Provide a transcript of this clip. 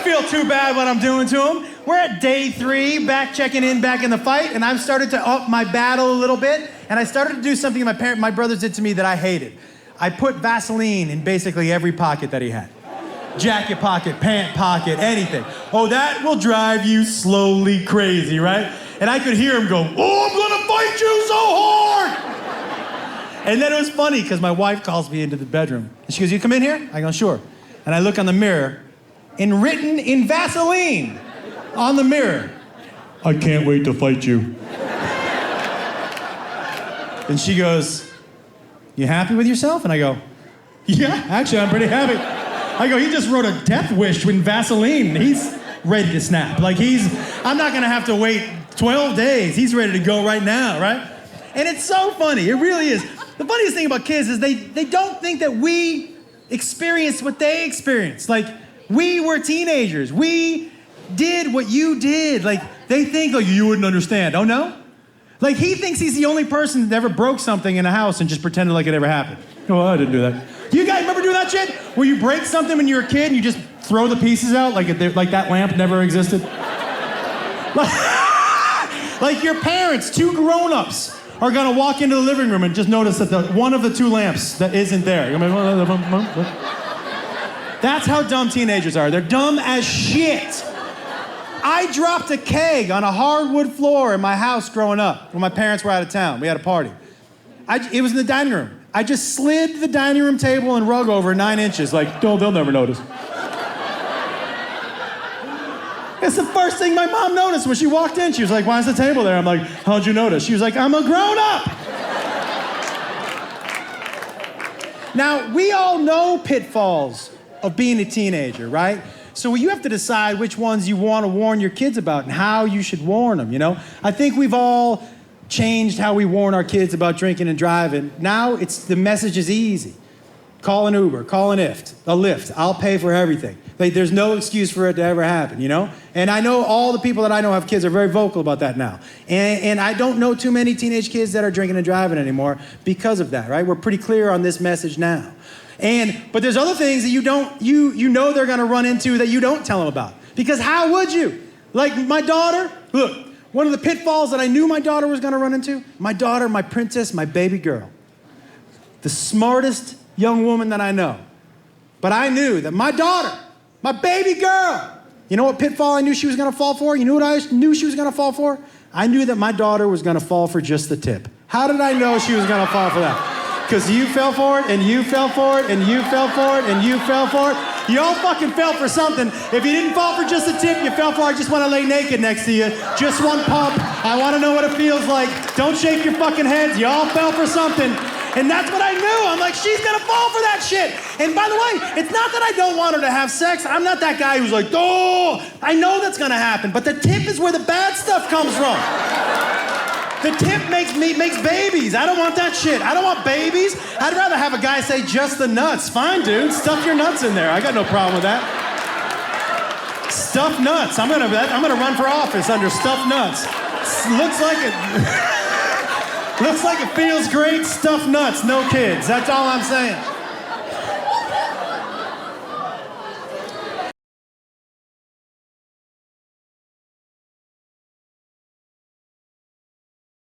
feel too bad what I'm doing to him. We're at day 3, checking in back in the fight, and I've started to up my battle a little bit, and I started to do something my brothers did to me that I hated. I put Vaseline in basically every pocket that he had. Jacket pocket, pant pocket, anything. Oh, that will drive you slowly crazy, right? And I could hear him go, oh, I'm gonna fight you so hard! And then it was funny, because my wife calls me into the bedroom. And she goes, you come in here? I go, sure. And I look on the mirror, and written in Vaseline on the mirror, I can't wait to fight you. And she goes, you happy with yourself? And I go, yeah, actually, I'm pretty happy. I go, he just wrote a death wish with Vaseline. He's ready to snap. Like I'm not gonna have to wait 12 days. He's ready to go right now, right? And it's so funny, it really is. The funniest thing about kids is they don't think that we experienced what they experienced. Like, we were teenagers. We did what you did. Like, they think, like, you wouldn't understand. Oh, no? Like, he thinks he's the only person that ever broke something in a house and just pretended like it ever happened. Oh, I didn't do that. You guys remember doing that shit? Where you break something when you were a kid and you just throw the pieces out like that lamp never existed? Like your parents, 2 grown-ups, are gonna walk into the living room and just notice that one of the 2 lamps that isn't there. That's how dumb teenagers are. They're dumb as shit. I dropped a keg on a hardwood floor in my house growing up when my parents were out of town. We had a party. It was in the dining room. I just slid the dining room table and rug over 9 inches. Like, they'll never notice. It's the first thing my mom noticed when she walked in. She was like, why is the table there? I'm like, how'd you notice? She was like, I'm a grown-up. Now, we all know pitfalls of being a teenager, right? So you have to decide which ones you want to warn your kids about and how you should warn them, you know? I think we've all changed how we warn our kids about drinking and driving. Now, the message is easy. Call an Uber, call a Lyft. I'll pay for everything. Like, there's no excuse for it to ever happen, you know? And I know all the people that I know have kids are very vocal about that now. And I don't know too many teenage kids that are drinking and driving anymore because of that, right? We're pretty clear on this message now. But there's other things that you know they're gonna run into that you don't tell them about. Because how would you? Like my daughter, look, one of the pitfalls that I knew my daughter was gonna run into, my daughter, my princess, my baby girl, the smartest young woman that I know. But I knew that my daughter, my baby girl, you know what pitfall I knew she was gonna fall for? You know what I knew she was gonna fall for? I knew that my daughter was gonna fall for just the tip. How did I know she was gonna fall for that? Because you fell for it, and you fell for it, and you fell for it, and you fell for it. You all fucking fell for something. If you didn't fall for just the tip, you fell for I just want to lay naked next to you. Just one pump. I want to know what it feels like. Don't shake your fucking heads. You all fell for something. And that's what I knew. I'm like, she's gonna fall for that shit. And by the way, it's not that I don't want her to have sex. I'm not that guy who's like, oh, I know that's gonna happen. But the tip is where the bad stuff comes from. The tip makes babies. I don't want that shit. I don't want babies. I'd rather have a guy say just the nuts. Fine, dude. Stuff your nuts in there. I got no problem with that. Stuffed nuts. I'm gonna run for office under stuffed nuts. Looks like it feels great. Stuffed nuts. No kids. That's all I'm saying.